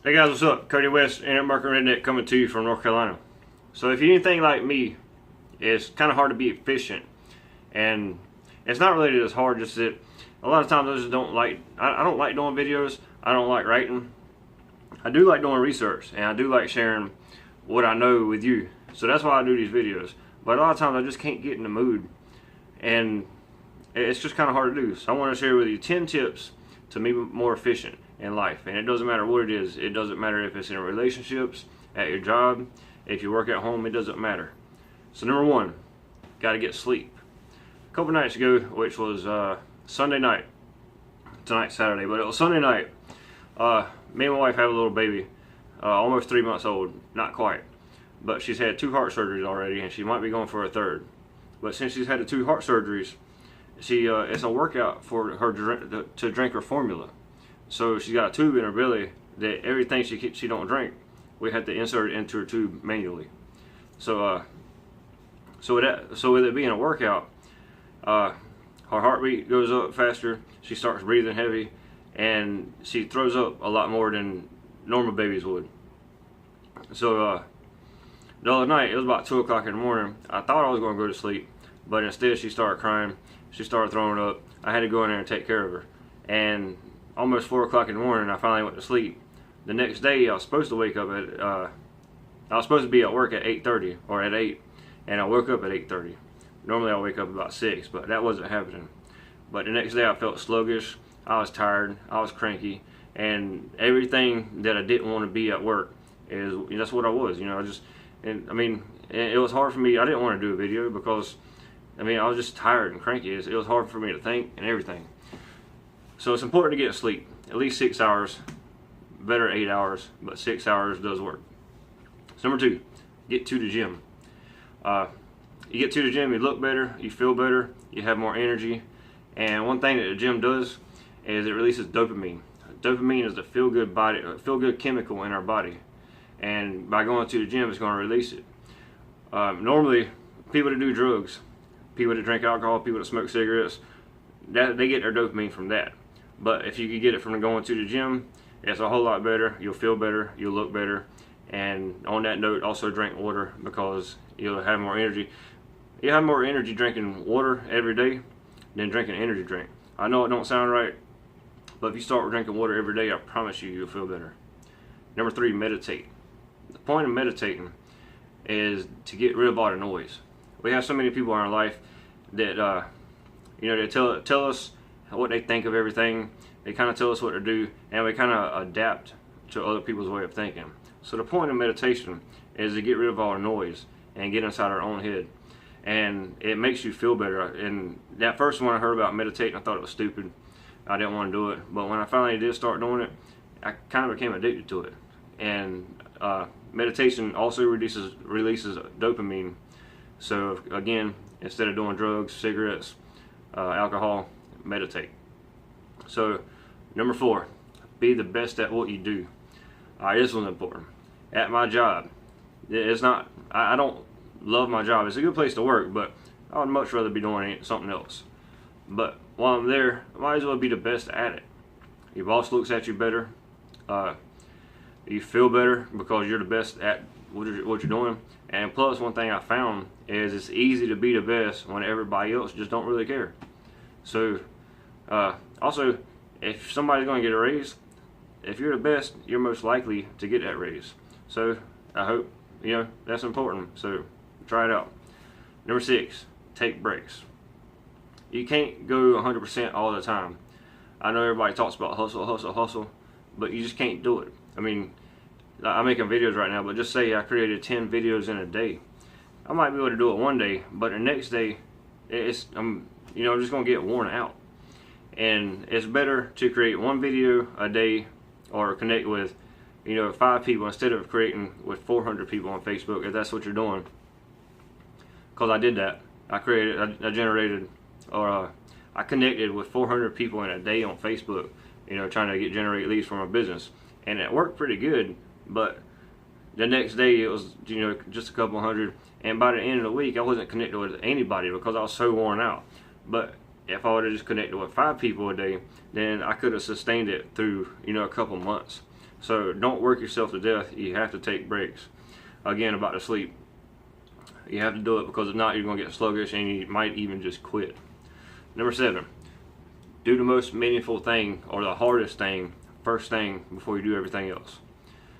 Hey guys, what's up? Cody West, Internet Marketing Redneck, coming to you from North Carolina. So if you're anything like me, it's kind of hard to be efficient, and it's not really as hard. Just that a lot of times I just don't like. I don't like doing videos. I don't like writing. I do like doing research, and I do like sharing what I know with you. So that's why I do these videos. But a lot of times I just can't get in the mood, and it's just kind of hard to do. So I want to share with you 10 tips to be more efficient in life. And it doesn't matter what it is. It doesn't matter if it's in relationships, at your job, if you work at home, it doesn't matter. So number one, got to get sleep. A couple nights ago, which was Sunday night, tonight's Saturday, but it was Sunday night, me and my wife have a little baby, almost 3 months old, not quite. But she's had 2 heart surgeries already, and she might be going for a third. But since she's had the 2 heart surgeries, it's a workout for her to drink her formula. So she's got a tube in her belly that everything she don't drink, we have to insert it into her tube manually. So with it being a workout, her heartbeat goes up faster. She starts breathing heavy, and she throws up a lot more than normal babies would. So the other night, it was about 2 o'clock in the morning. I thought I was going to go to sleep, but instead she started crying. She started throwing up. I had to go in there and take care of her. And almost 4 o'clock in the morning, I finally went to sleep. The next day, I was supposed to wake up at, I was supposed to be at work at 8:30 or at 8, and I woke up at 8:30. Normally I wake up about 6, but that wasn't happening. But the next day I felt sluggish, I was tired, I was cranky, and everything that I didn't want to be at work that's what I was, it was hard for me. I didn't want to do a video because I was just tired and cranky. It was hard for me to think and everything. So it's important to get sleep, at least 6 hours, better 8 hours, but 6 hours does work. So number 2, get to the gym. You get to the gym, you look better, you feel better, you have more energy. And one thing that the gym does is it releases dopamine. Dopamine is the feel-good chemical in our body. And by going to the gym, it's going to release it. Normally, people that do drugs, people that drink alcohol, people that smoke cigarettes, they get their dopamine from that. But if you could get it from going to the gym, it's a whole lot better. You'll feel better, you'll look better. And on that note, also drink water, because you'll have more energy. You have more energy drinking water every day than drinking an energy drink. I know it don't sound right, but if you start drinking water every day, I promise you'll feel better. Number 3, meditate. The point of meditating is to get rid of all the noise. We have so many people in our life that they tell us what they think of everything. They kind of tell us what to do, and we kind of adapt to other people's way of thinking. So the point of meditation is to get rid of all the noise and get inside our own head, and it makes you feel better. And that first one I heard about meditating, I thought it was stupid. I didn't want to do it, but when I finally did start doing it, I kind of became addicted to it. And meditation also releases dopamine. So again, instead of doing drugs, cigarettes, alcohol, meditate. So number 4, be the best at what you do. This one's important. At my job, it's not, I don't love my job. It's a good place to work, but I would much rather be doing something else. But while I'm there, I might as well be the best at it. Your boss looks at you better. You feel better because you're the best at what you're doing. And plus, one thing I found is it's easy to be the best when everybody else just don't really care. So also, if somebody's going to get a raise, if you're the best, you're most likely to get that raise. So I hope that's important. So try it out. Number 6, take breaks. You can't go 100% all the time. I know everybody talks about hustle, but you just can't do it. I'm making videos right now, but just say I created 10 videos in a day. I might be able to do it one day, but the next day, I'm just gonna get worn out. And it's better to create 1 video a day, or connect with 5 people, instead of creating with 400 people on Facebook, if that's what you're doing. Because I did that. I connected with 400 people in a day on Facebook, trying to generate leads for my business, and it worked pretty good. But the next day it was just a couple hundred, and by the end of the week I wasn't connected with anybody because I was so worn out. But if I would have just connected with 5 people a day, then I could have sustained it through a couple months. So don't work yourself to death. You have to take breaks. Again, about the sleep, you have to do it, because if not, you're going to get sluggish and you might even just quit. Number 7, do the most meaningful thing, or the hardest thing, first thing before you do everything else.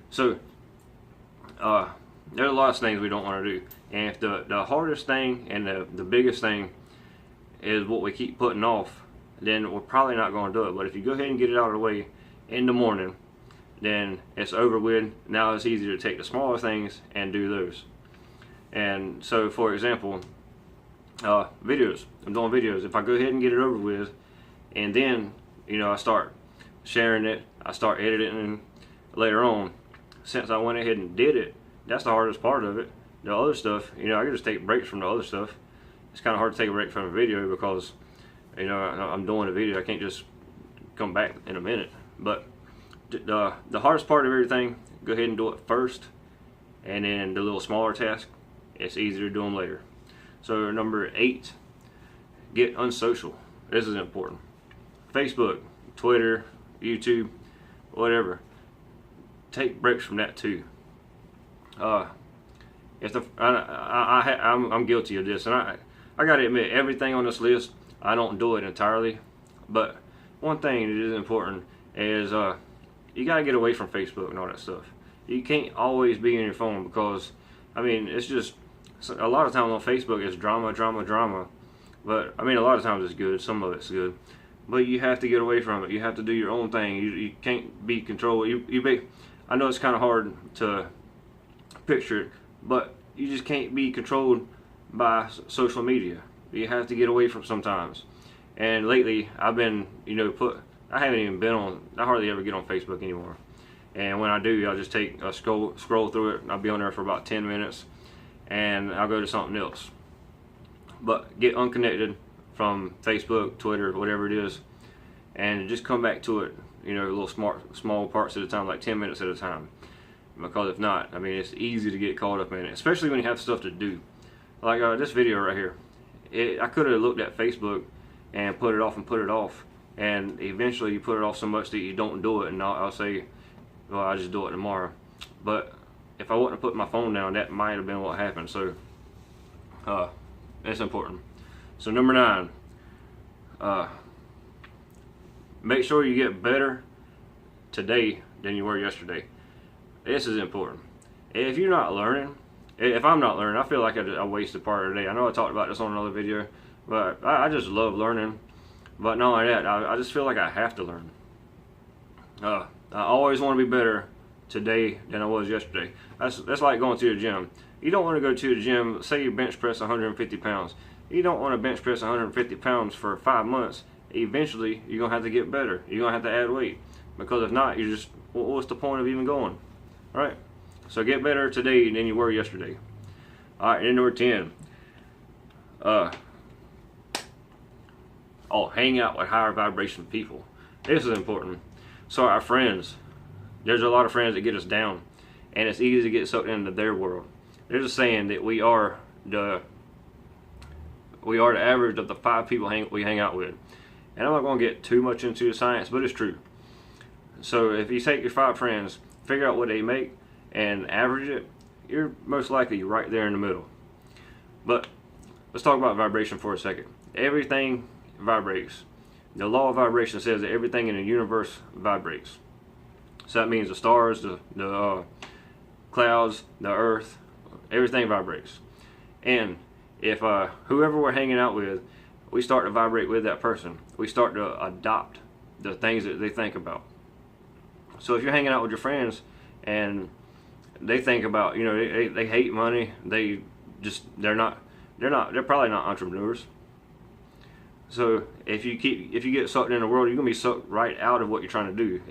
So there's a lot of things we don't want to do, and if the hardest thing and the biggest thing is what we keep putting off, then we're probably not going to do it. But if you go ahead and get it out of the way in the morning, then it's over with. Now it's easier to take the smaller things and do those. And so, for example, videos. I'm doing videos. If I go ahead and get it over with, and then, you know, I start sharing it, I start editing later on, since I went ahead and did it, that's the hardest part of it. The other stuff, you know, I can just take breaks from the other stuff. It's kind of hard to take a break from a video, because, you know, I'm doing a video. I can't just come back in a minute. But the hardest part of everything, go ahead and do it first, and then the little smaller task, it's easier to do them later. So number 8, get unsocial. This is important. Facebook, Twitter, YouTube, whatever. Take breaks from that too. I'm guilty of this, and I gotta admit, everything on this list, I don't do it entirely. But one thing that is important is you gotta get away from Facebook and all that stuff. You can't always be on your phone, because I mean, it's just, a lot of times on Facebook it's drama. But I mean, a lot of times it's good, some of it's good, but you have to get away from it. You have to do your own thing. You can't be controlled. I know it's kind of hard to picture it, but you just can't be controlled by social media. You have to get away from sometimes. And lately, I've been, you know, I haven't even been on, I hardly ever get on Facebook anymore. And when I do, I'll just take a scroll through it. I'll be on there for about 10 minutes, and I'll go to something else. But get unconnected from Facebook, Twitter, whatever it is, and just come back to it, you know, little small parts at a time, like 10 minutes at a time. Because if not, I mean, it's easy to get caught up in it, especially when you have stuff to do. Like this video right here. I could have looked at Facebook and put it off, and eventually you put it off so much that you don't do it, and I'll say, well, I'll just do it tomorrow. But if I wouldn't have put my phone down, that might have been what happened. So that's important. So number 9, make sure you get better today than you were yesterday. This is important. If you're not learning, if I'm not learning, I feel like I wasted part of the day. I know I talked about this on another video, but I just love learning. But not only that, I just feel like I have to learn. I always want to be better today than I was yesterday. That's like going to the gym. You don't want to go to the gym, say you bench press 150 pounds. You don't want to bench press 150 pounds for 5 months. Eventually, you're going to have to get better. You're going to have to add weight. Because if not, you're just, what's the point of even going? Alright? So get better today than you were yesterday. Alright, and number 10. Hang out with higher vibration people. This is important. So our friends, there's a lot of friends that get us down, and it's easy to get sucked into their world. There's a saying that we are the average of the 5 people we hang out with. And I'm not going to get too much into the science, but it's true. So if you take your 5 friends, figure out what they make, and average it, you're most likely right there in the middle. But let's talk about vibration for a second. Everything vibrates. The law of vibration says that everything in the universe vibrates. So that means the stars, the clouds, the earth, everything vibrates. And if whoever we're hanging out with, we start to vibrate with that person, we start to adopt the things that they think about. So if you're hanging out with your friends and they think about, you know, they hate money, they're probably not entrepreneurs. So if you get sucked in the world, you're gonna be sucked right out of what you're trying to do.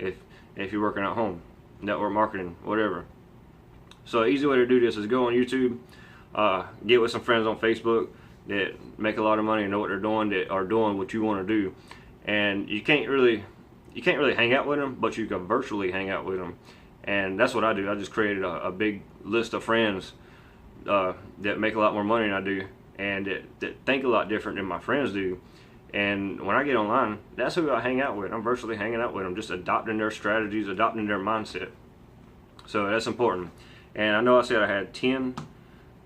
If you're working at home, network marketing, whatever. So an easy way to do this is go on YouTube, get with some friends on Facebook that make a lot of money and know what they're doing, that are doing what you want to do. And you can't really hang out with them, but you can virtually hang out with them. And that's what I do. I just created a big list of friends that make a lot more money than I do, and that think a lot different than my friends do. And when I get online, that's who I hang out with. I'm virtually hanging out with them, just adopting their strategies, adopting their mindset. So that's important. And I know I said I had 10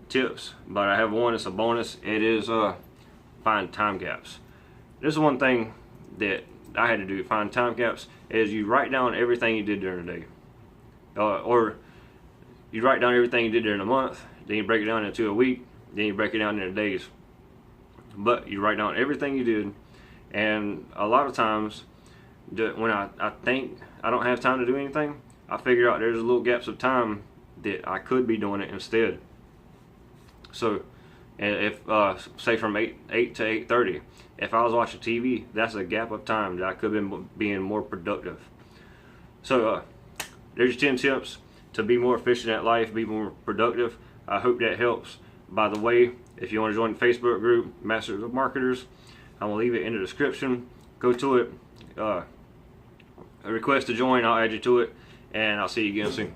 tips, but I have one that's a bonus. It is find time gaps. This is one thing that I had to do, find time gaps, is you write down everything you did during the day. Or you write down everything you did during a month, then you break it down into a week, then you break it down into days. But you write down everything you did, and a lot of times when I think I don't have time to do anything, I figure out there's little gaps of time that I could be doing it instead. So if say from 8 to 8:30, if I was watching TV, that's a gap of time that I could have been being more productive. So there's your 10 tips to be more efficient at life, be more productive. I hope that helps. By the way, if you want to join the Facebook group, Masters of Marketers, I'm going to leave it in the description. Go to it. A request to join, I'll add you to it, and I'll see you again soon.